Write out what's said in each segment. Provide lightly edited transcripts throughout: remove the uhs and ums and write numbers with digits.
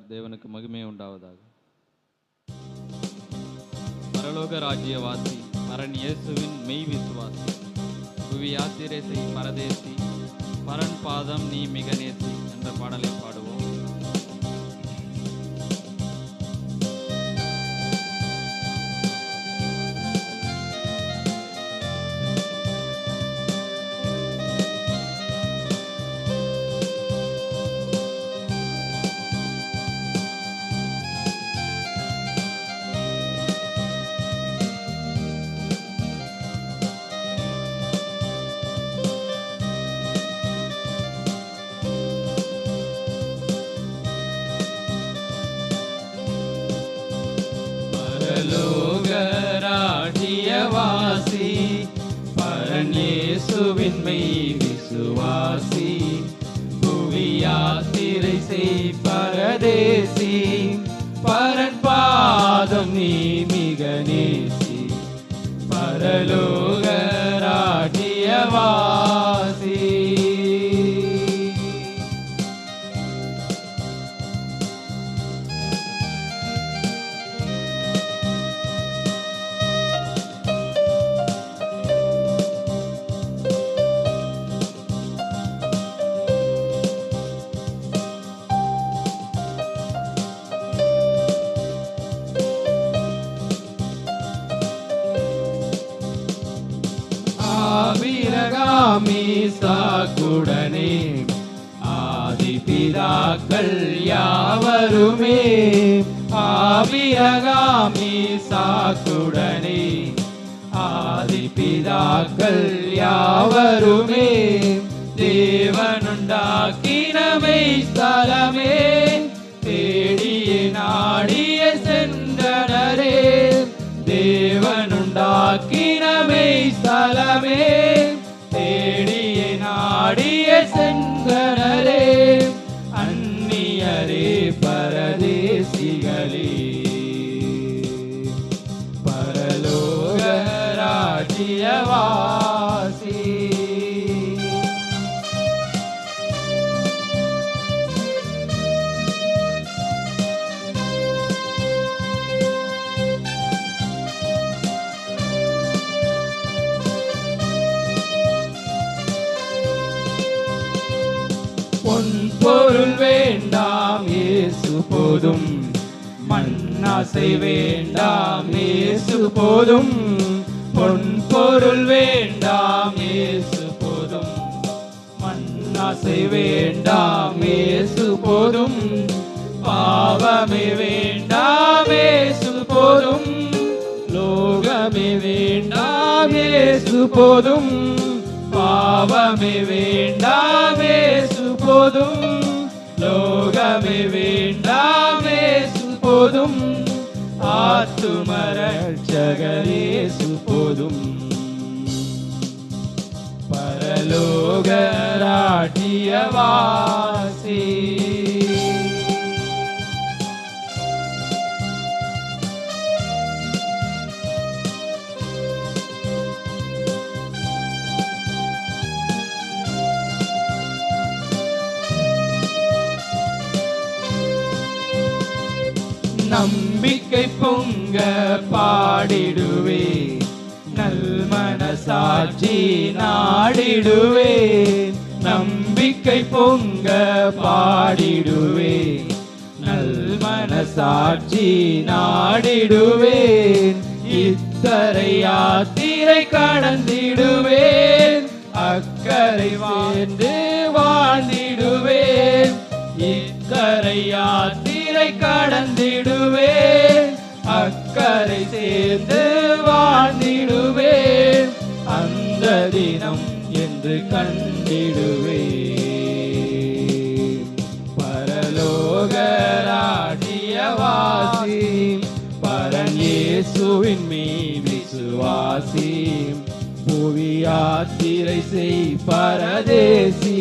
தேவனுக்கு மகிமை உண்டாவதாக. பரலோக ராஜ்யவாசி பரன் இயேசுவின் மெய் விசுவாசி, புவி யாத்திரை செய் பரதேசி, பரன் பாதம் நீ மிக நேசி என்ற பாடலை பாடுவோம். ராஜ்யவாசி பரன் இயேசுவின் மெய் விசுவாசி, புவி யாத்திரை செய் பரதேசி, பரன் பாதம் நீ மிக நேசி, பரலோக ராஜ்யவாசி. மீசாக்குடனே ஆதிபிதாக்கள் யாவருமே, ஆபிரகாம் மீசாக்குடனே ஆதிபிதாக்கள் யாவருமே, தேவனுண்டாக்கினமை ஸ்தலமே தேடிய நாடிய சென்றனரே, தேவனுண்டாக்கினமை ஸ்தலமே தேடிய நாடிய சென்றனரே, அந்நியரே பரதேசிகளே, பரலோக ராஜ்யவாசி. பொன் பொருள் வேண்டாம் இயேசு போதும், மண்ணாசை வேண்டாம் இயேசு போதும், பொன் பொருள் வேண்டாம் இயேசு போதும், மண்ணாசை வேண்டாம் இயேசு போதும், பாவமே வேண்டாம் இயேசு போதும், லோகமே வேண்டாம் இயேசு போதும், பாவமே வேண்டாம் இயேசு போதும், லோகமே வேண்டாம் இயேசு போதும், ஆத்தும ரட்சகர் இயேசு போதும், பரலோக ராஜ்யவாசி. நம்பிக்கை பொங்க பாடிடுவே, நல்மனசாட்சி நாடிடுவே, நம்பிக்கை பொங்க பாடிடுவே, நல்மனசாட்சி நாடிடுவேன், இத்தரை யாத்திரை கடந்திடுவேன், அக்கறை வாழ்ந்து வாழ்ந்திடுவேன், இக்கரை யாத்திரை கடந்திடுவேன், அக்கறை சேர்ந்து வாழ்ந்திடுவேன், அந்த தினம் என்று கண்டிடுவேன், பரலோக ராஜ்யவாசி, பரன் இயேசுவின் மெய் விசுவாசி, புவி யாத்திரை செய் பரதேசி,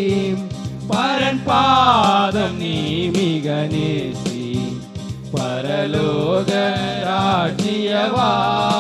பரன் பாதம் நீ மிக நேசி, பரலோக ராஜ்யவாசி.